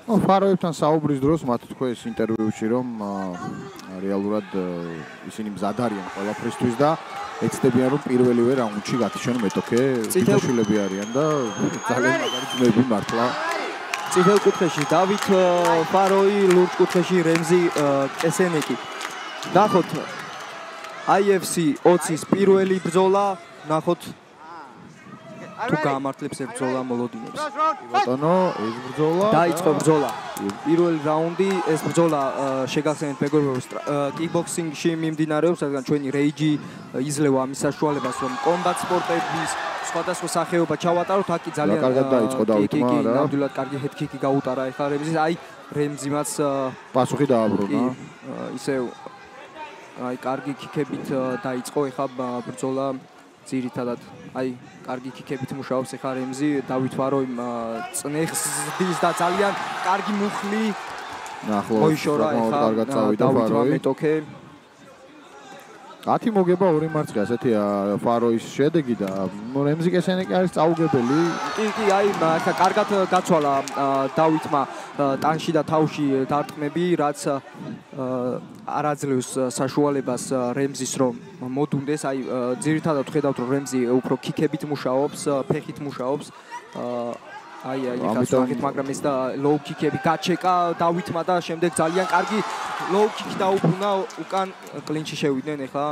ფაროებთან საუბრის დროს მათ თქვეს ინტერვიუში, რომ რეალურად ისინი მზად არიან ყველაფრისთვის და ეცდებიან, რომ პირველივე რაუნდში გათიშონ მეტოქე, ბიძაშვილები არიან და ძალიან მაგარი ძმები მართლა. წითელ კუთხეში დავით ფაროი, ლურჯ კუთხეში რემზი კესენეკი. ნახოთ IFC 20-ის პირველი ბრძოლა, ნახოთ თუ გამართლებს ეს ბრძოლა მოლოდინებს. ბატონო, ეს ბრძოლა დაიწყო ბრძოლა. პირველი რაუნდი, ეს ბრძოლა შეგახსენეთ მეგობრებო, კიკბოქსინგში მიმდინარეობს, რადგან ჩვენი რეიჯი იძლევა ამის საშუალებას, რომ კომბატ სპორტების სხვადასხვა სახეობა ჩავატაროთ, აქ კი ძალიან კარგად დაიწყო დავითმა რა. ნამდვილად კარგი ჰედკიკი გაუტარა ეხლა რემზის, აი რემზიმაც პასუხი დააბრუნა. ისევ აი კარგი კიკებით დაიწყო ეხლა ბრძოლა ძირითადად აი კარგი კიკებით მუშაობს ეხლა რემზი დავით ფაროიმ წნეხს ზდის და ძალიან კარგი მუხლი მოიშორა ეხლა კარგად წავიდა ფაროი მეტოქე 10 მოგება 2 მარცხი ასეთია ფაროის შედეგი და რემზი კესენეკი არის წაუგებელი კი აი ეხლა კარგად გაცვალა დავითმა ტანში და თავში დარტყმები რაც არაძლევს საშუალებას რემზის რომ მოდუნდეს აი ძირითადად ხედავთ რომ რემზი უფრო კიკებით მუშაობს ფეხით მუშაობს აი ეხლა სწორედ მაგრამ ეს და ლოუ კიკები გაჩეკა დავითმა და შემდეგ ძალიან კარგი ლოუ კიკი დაუბრუნა უკან კლინჩი შევიდნენ ეხლა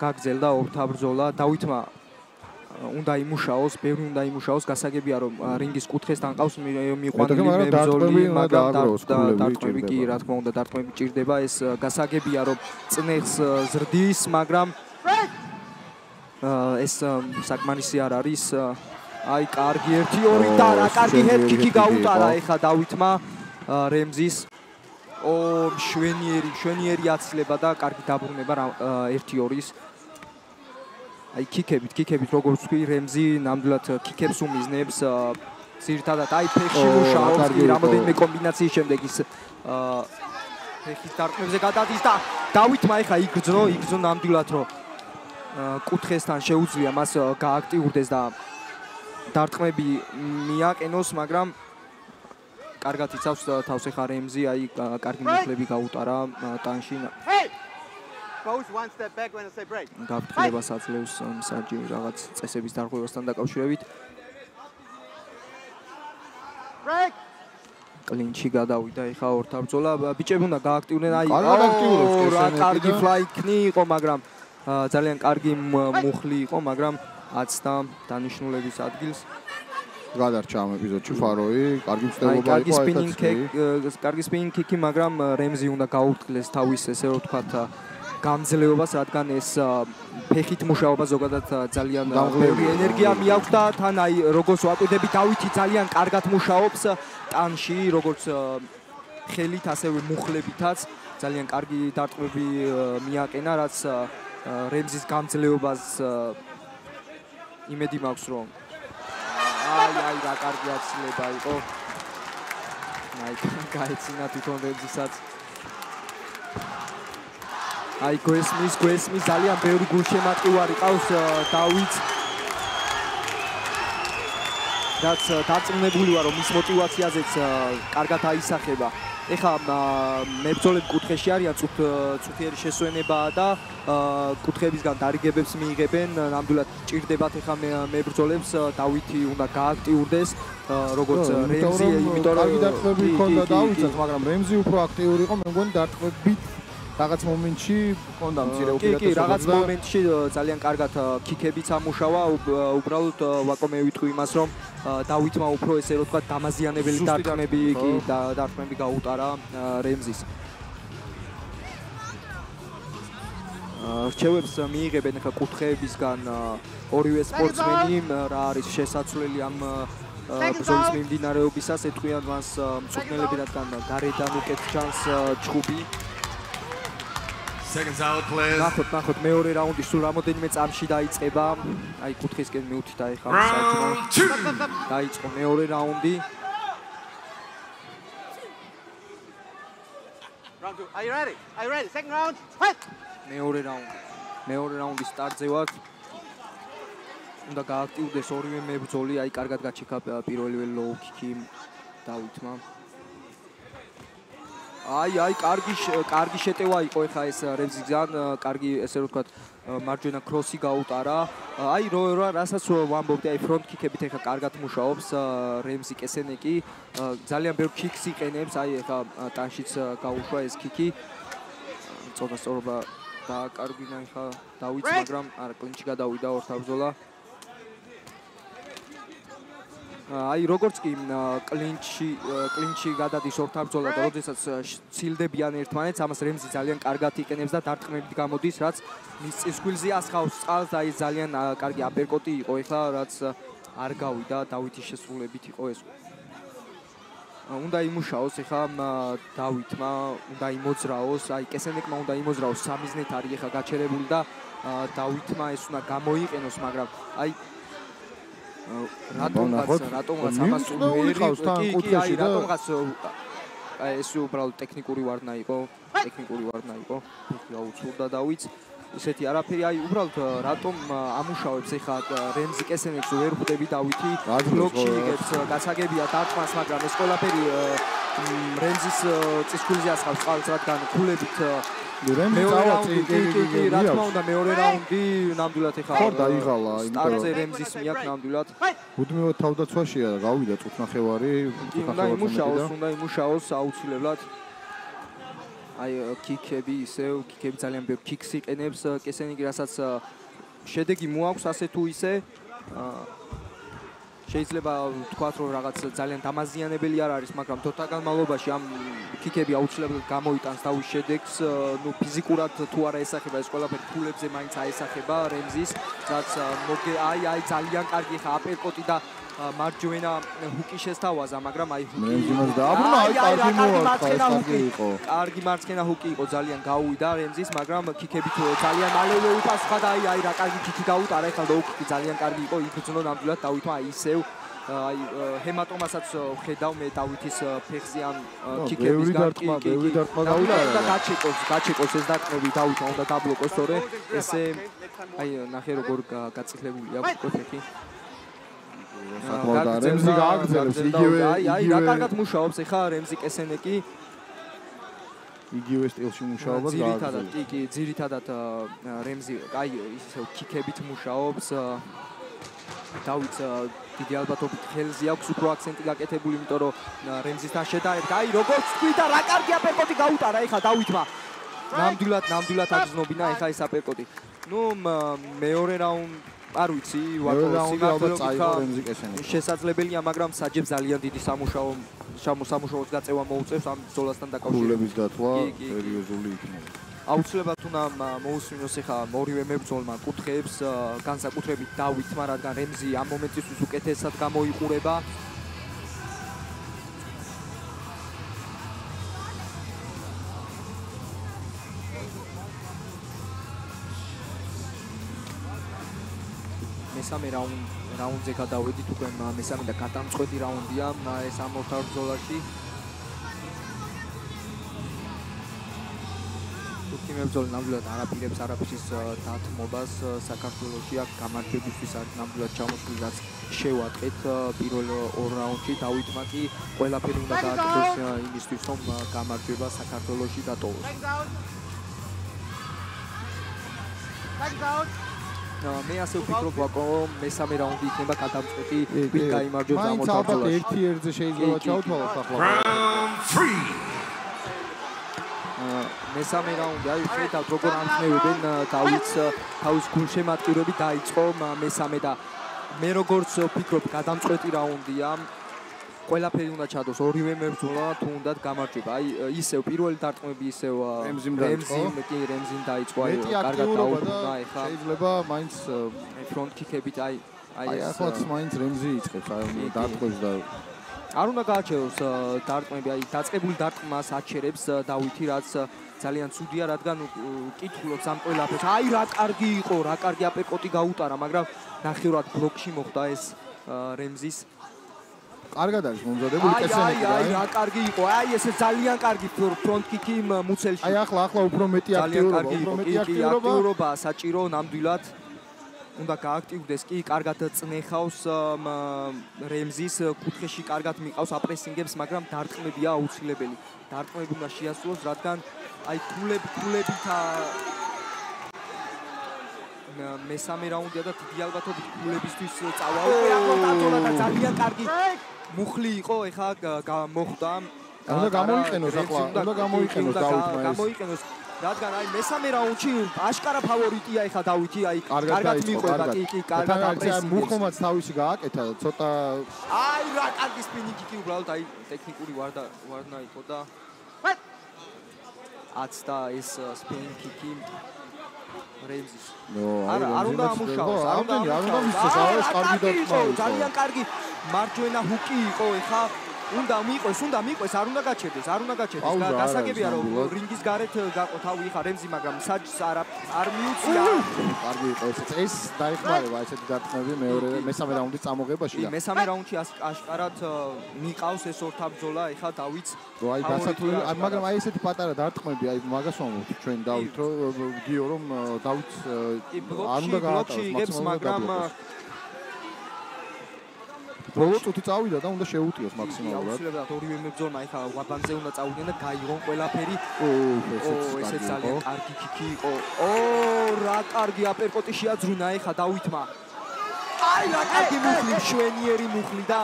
გაგზელდა ორთა ბრძოლა დავითმა უნდა იმუშაოს, ბევრი უნდა იმუშაოს, გასაგებია რომ რინგის კუთხესთან ყავს მიყვანილი მებრძოლი, მაგრამ დარტყმები კი რა თქმა უნდა დარტყმები ჭირდება, ეს გასაგებია რომ წნეხს ზრდის, მაგრამ ეს საკმარისი არ არის. აი კარგი 1-2 და რა კარგი ჰედკიკი გაუტარა ეხა დავითმა რემზის. შვენიერი აცილება და კარგი დაბრუნება 1-2-ის. აი კიკებით როგორც თქვი რემზი ნამდვილად კიკებს უმიზნებს ძირითადად აი ფეხში მუშაობს რამოდენიმე კომბინაციის შემდეგ ის ფეხის დარტყმებზე გადადის და დავითმა ეხა იგრძნო ნამდვილად რომ კუთხესთან შეუძლია მას გააქტიურდეს და დარტყმები მიაკენოს მაგრამ კარგად იცავს თავს ეხა რემზი აი კარგი მუხლები გაუტარა ტანში Goes one step back when I say break. გაფრთხილებას აძლევს მსაჯი რაღაც წესების დარღვევასთან დაკავშირებით. Break. კლინჩი გადავიდა ეხა ორთა ბრძოლა. ბიჭები უნდა გააქტიურდნენ აი რა კარგი ფლაიკნი იყო, მაგრამ ძალიან კარგი მუხლი იყო, მაგრამ აცდა დანიშნულების ადგილს. გადარჩა ამ ეპიზოდში ფაროი, კარგი მცდელობა იყო, კარგი სპინინგ კიკი, მაგრამ რემზი უნდა გაურთქლეს თავის ესე რომ ვთქვათ გამძლეობას, რადგან ეს ფეხით მუშაობა ზოგადად ძალიან ბევრი ენერგია მიაქვს და თან აი როგორც ვაკვირდები დავითი ძალიან კარგად მუშაობს ტანში, როგორც ხელით, ასევე მუხლებითაც ძალიან კარგი დარტყმები მიაკენა, რაც რემზის გამძლეობას იმედი მაქვს რომ აი რა კარგი აცილება იყო. აი გაეცინა თვითონ რემზისაც აი გვესმის ძალიან ბევრი გულშემატკივარი ყავს დავითს რაც დაწუნებული ვარ რომ მის мотиваციაზეც კარგად აისახება. ეხა მებრძოლები კუთხეში არიან წუთიერი შესვენებაა და კუთხეებისგან დარიგებებს მიიღებენ. ნამდვილად ჭირდებათ ეხა მებრძოლებს დავითი უნდა გააქტიურდეს როგორც რემზი, იმიტომ რომ კარგი დარტყმები ჰქონდა დავითსაც, მაგრამ რემზი უფრო აქტიური იყო, მე მგონი დარტყმებით რაღაც მომენტში ჰქონდა მცირე უპირატესობა. კი, რაღაც მომენტში ძალიან კარგად კიკებიც ამუშავა, უბრალოდ ვაკომე ვიტყვი იმას, რომ დავითმა უფრო ესე რომ თქვა დამაზიანებელი დარტყმები გაუტარა რემზის. რჩევებს მიიღებენ ახლა კუთხეებისგან ორივე სპორტსმენი, რა არის შესაძლებელი ამ ბრძოლის მიმდინარეობისას, ეთქვიან მას მწვრთნელები, რადგან გარედან უკეთ ჩანს ჩხუბი. Seconds out players. ნახოთ მეორე რაუნდი სულ რამოდენიმე წამში დაიწყება. აი კუთხისკენ მიუთითა ეხლა დაიწყო მეორე რაუნდი. Round 2. Are you ready? Second round. Fight. მეორე რაუნდი სტარტზე ვართ. უნდა გააქტიურდეს ორივე მებრძოლი, აი კარგად გაჩეკა პირველივე low kick-ი დავითმა. აი კარგი შეტევა იყო ეხა ეს რემზის გზან, კარგი ესე რომ ვთქვათ მარჯვენა კროსი გაუტარა. აი რასაც ვამბობდი, აი ფრონტ კიკებით ეხა კარგად მუშაობს რემზი კესენეკი. ძალიან ბევრ კიკს იყენებს, აი ეხა ტანშიც გაუშვა ეს კიკი. წონა სწორობა დააკარგინა ეხა დავითს, მაგრამ არა კლინჩი გადავიდა ორთაბრძოლა. აი როგორც კი კლინჩი გადადის ორთაბრძოლა და როდესაც ცილდებიან ერთმანეთს, ამას რემზი ძალიან კარგად იყენებს და დარტყმებით გამოდის, რაც მის წისქვილზე ასხავს წყალს და აი ძალიან კარგი აპერკოტი იყო ეხლა, რაც არ გავიდა დავითის შესრულებით იყო ეს. უნდა იმუშაოს ეხლა დავითმა, უნდა იმოძრაოს, აი კესენეკმა უნდა იმოძრაოს, სამიზნეთ არის ეხლა გაჩერებული და დავითმა ეს უნდა გამოიყენოს, მაგრამ აი რატომღაც ამას უიყავს თან კუთხეში და რატომღაც ეს უბრალოდ ტექნიკური ვარდნა იყო გაუცურდა დავიც ისეთი არაფერი აი უბრალოდ რატომ ამუშავებს ეხლა რემზი კესენეკს ვერ ხვდები დავითი ბლოკში იღებს გასაგებია დარტყმას მაგრამ ეს ყველაფერი რემზის წისქვილზე ასხავს წყალს რადგან ქულებით მეორე რაუნდი ნამდვილად ეხლა ხო დაიღალა სტარტზე რემზის მიაქვს ნამდვილად უდმივად თავდაცვაშია გავიდა წუთნახევარი უნდა იმუშაოს აუცილებლად აი კიკები ძალიან ბევრ კიკს იყენებს კესენიკი რასაც შედეგი მოაქვს ასე თუ ისე შეიძლება ვთქვათ რომ რაღაც ძალიან დამაზიანებელი არ არის მაგრამ თოთა განმავლობაში ამ კიკები აუცილებლად გამოიტანს თავის შედეგს ნუ ფიზიკურად თუ არა ესახება ეს ყველაფერი ფულებზე მაინც აესახება რემზის რაც აი ძალიან კარგი ხა აპერკოტი და მარჯვენა ჰუკი შესთავაზა მაგრამ აი რემზიმას დააბრუნა აი კარგი მარცხენა ჰუკი იყო ძალიან გაუვიდა რემზის მაგრამ კიკებით ძალიან მალევე უპასუხა და აი რა კარგი კიკი გაუტარა ეხლა low kick ძალიან კარგი იყო იგრძნო ნამდვილად დავითმა აი ისევ აი ჰემატომასაც ხედავ მე დავითის ფეხზე ან კიკების ბევრი დარტყმა გაუტარა და გაჩეკოს ეს დარტყმები დავითმა უნდა დაბლოკოს თორე ესე აი ნახე როგორ გაწითლებული აქვს ფეხი საკმაოდ რემზი გააგრძელებს იგივე აი რა კარგად მუშაობს ეხა რემზი კესენეკი იგივე სტილში მუშაობს ძირითადად რემზი აი ისე კიკებით მუშაობს დავითს დიდი ალბათობით ხელზე აქვს უფრო აქცენტი გაკეთებული იმიტომ რომ რემზისთან შედარებით აი როგორც თქვი და რა კარგი აპერკოტი გაუტარა ეხა დავითმა ნამდვილად აგზნობინა ეხა ეს აპერკოტი ნუ მეორე რაუნდი არ ვიცი შესაძლებელია მაგრამ საჯებს ძალიან დიდი სამუშაოს გაწევა მოუწევს ამ ბრძოლასთან დაკავშირებით ქულების დათვლა სერიოზული იქნება აუცილებლად უნდა მოусმინოს ეხა ორივე მებრძოლმა კუთხეებს განსაკუთრებით დავითმა რადგან რემზი ამ მომენტისთვის უკეთესად გამოიყურება მესამე რაუნდზე გადავედით უკვე მესამე და გადამწყვეტი რაუნდია ეს ამ ორთაბრძოლაში თურქი მებრძოლი ნამდვილად არაპირებს არაფრის დათმობას საქართველოში აქ გამარჯვებისთვის არის ნამდვილად ჩამოსული რაც შევატყეთ პირველ ორ რაუნდში დავითმა კი ყველაფერი უნდა გააკეთოს იმისთვის რომ გამარჯვება საქართველოში დატოვოს მე ასე ვფიქრობ ვაკო მესამე რაუნდი იქნება გადამწყვეტი ვინ გაიმარჯვებს ამ ორთაბრძოლაში მაინც ერთი ერთზე შეიძლება ჩავთვალოთ ახლა მესამე რაუნდი აი ხედავთ როგორ ამხნევებენ დავითს თავის გულშემატკივრები დაიწყო მესამე და მე როგორც ვფიქრობ გადამწყვეტი რაუნდია ყველაფერი უნდა ჩადოს ორივე მებრძოლა თუ უნდათ გამარჯვება აი ისევ პირველი დარტყმები ისევ რემზიმ დაიწყო აი კარგად დაუბრუნდა ეხლა შეიძლება მაინც ფრონტ კიკებით აი ახლა მაინც რემზი იწყებს აი დარტყმებს და არ უნდა გააჩეროს დარტყმები აი დაწყებული დარტყმას აჩერებს დავითი რაც ძალიან ცუდია რადგან კითხულობს ამ ყველაფერს აი რა კარგი იყო რა კარგი აპერკოტი გაუტარა მაგრამ ნახევრად ბლოკში მოხდა ეს რემზის კარგად არის მომზადებული კესენეკი აი რა კარგი იყო აი ესე ძალიან კარგი ფრონტ კიკი მუცელში აი ახლა უფრო მეტი აქტიურობა საჭირო ნამდვილად უნდა გააქტიურდეს კი, კარგად წნეხავს რემზის კუთხეში, კარგად მიყავს აპრესინგებს, მაგრამ დარტყმებია აუცილებელი. დარტყმები უნდა შეასრულოს, რადგან აი ქულებით მესამე რაუნდია და დიდი ალბათობით ქულებისთვის წავა. აკროტატოლა და ძალიან კარგი მუხლი იყო, ეხა მოხვდა. უნდა გამოიყენოს ახლა, უნდა გამოიყენოს დავითმა ეს. გამოიყენოს, რადგან აი მესამე რაუნდში აშკარა ფავორიტია ეხა დავითი, აი კარგად მიყვება, კი, კარგად აპრესინგებს. მუხლმაც თავისი გააკეთა, ცოტა აი რა კარგი სპინინგი კი უბრალოდ აი ტექნიკური ვარდნა იყო და აცდა ეს სპინინგი კი რემზის. არ უნდა ამუშავოს, არ უნდა ამუშავოს, ძალიან კარგი მარჯვენა ჰუკი იყო ეხა. უნდა მიყვეს, არ უნდა გაჩერდეს. გასაგებია რომ რინგის გარეთ გაყო თავი ხა რემზი, მაგრამ საჯს არ მიუწია. კარგი იყო ეს დაიხმარება ესეთი დარტყმები მესამე რაუნდის წამოღებაში და მესამე რაუნდში აშკარად მიყავს ეს ორთაბრძოლა ეხა დავითს. აი დასათვლი, მაგრამ აი ესეთი პატარა დარტყმები, აი მაგას ვამბობთ ჩვენ დავით, რომ გიო რომ დავითს არ უნდა გაატაროს, მაგრამ ბოლო წუთი წავიდა და უნდა შეუტიოს მაქსიმალურად. აუცილებლად ორივე მებრძოლმა ეხა ვაბანზე უნდა წავიდნენ და გაიღონ ყველაფერი. ესეც ძალიან კარგი კიკი იყო. რა კარგი აპერკოტი შეაძრუნა ეხა დავითმა. აი რა კარგი მუხლი, შვენიერი მუხლი და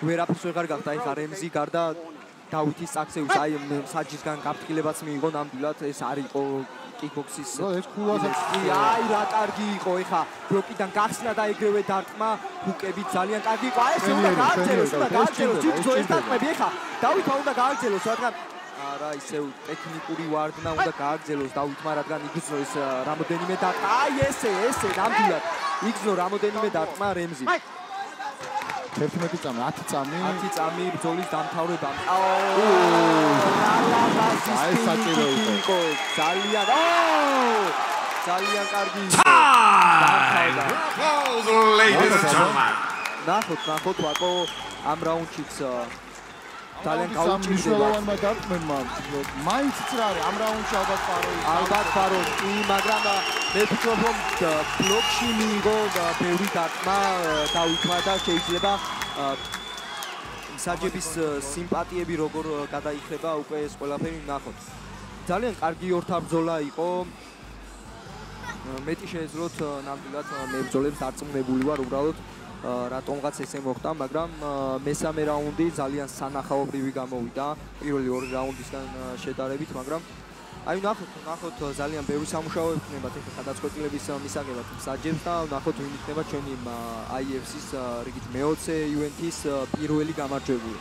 ვერაფერს ვეღარ გახდა ეხა რემზი გარდა დავითის წაქცევის. აი საჯისგან გაფრთხილებაც მიიღო ნამდვილად, ეს არ იყო კიკბოქსის. ეს ქულასაც აი რა კარგი იყო ეხა ბლოკიდან გახსნა და ეგრევე დარტყმა, ჰუკები ძალიან კარგი იყო. აი ეს უნდა გააგრძელოს, ჯიბძო ეს დარტყმები ეხა დავითმა უნდა გააგრძელოს, რადგან არა ისევ ტექნიკური ვარდნა უნდა გააგრძელოს დავითმა, რადგან იგრძნო ეს რამოდენიმე დარტყმა. აი ესე ნამდვილად იგრძნო რამოდენიმე დარტყმა რემზი. 11 წამი, 10 წამი ბრძოლის დამთავრებამ. აი საჭირო იყო. ძალიან კარგი იყო. Ladies and gentlemen. ნახოთ ვაკო ამ რაუნდშიც ძალიან გაუჭირდება. დარტყმებმა მაინც რა არის ამ რაუნდში ალბათ ფარო კი, მაგრამ მე ვფიქრობ რომ ბლოკში მიიღო ბევრი დარტყმა დავითმა და შეიძლება საჯების სიმპათიები როგორ გადაიხება უკვე ეს ყველაფერი ნახოთ. ძალიან კარგი ორთაბრძოლა იყო. მეტი შეეძლოთ ნამდვილად მებრძოლებს დარწმუნებული ვარ უბრალოდ რატომღაც ესე მოხდა, მაგრამ მესამე რაუნდი ძალიან სანახაობრივი გამოვიდა პირველი ორი რაუნდისგან შედარებით, მაგრამ აი ნახოთ ძალიან ბევრი სამუშაო ექნებათ ეხლა გადაწყვეტილების მისაღებად საჯებს და ნახოთ ვინ იქნება ჩვენი IFC-ის რიგით მე-20 ივენთის პირველი გამარჯვებული.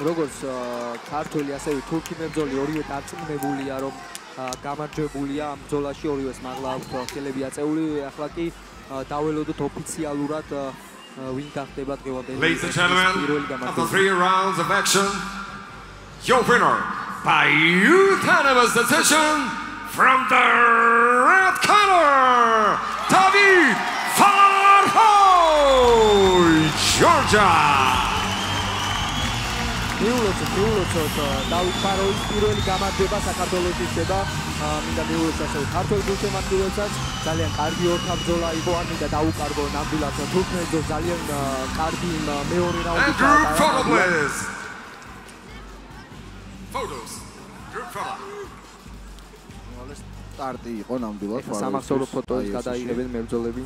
როგორც ქართველი ასევე თურქი მებრძოლი ორივე დარწმუნებულია რომ გამარჯვებულია ამ ბრძოლაში, ორივეს მაღლა აქვთ ხელები აწეული. ახლა კი დაველოდოთ ოფიციალურად ვინ გახდება დღევანდელი Ladies and gentlemen, after 3 rounds of action, your winner by unanimous decision from the red corner, David Farhoy, Georgia. მიულოცოთ დავით ფაროის პირველი გამარჯვება საქართველოში შედა. მინდა მიულოცოთ ასევე ქართველ გულშემატკივრებსაც. ძალიან კარგი ორთაბრძოლა იყო, არ მინდა დაუკარგო ნამდვილად თურქეთს ძალიან კარგი მეორე რაუნდი გაატარა. Photos. Group photo. სტარტი იყო ნამდვილად. სამახსოვრო ფოტოებს გადაიღებენ მებრძოლები.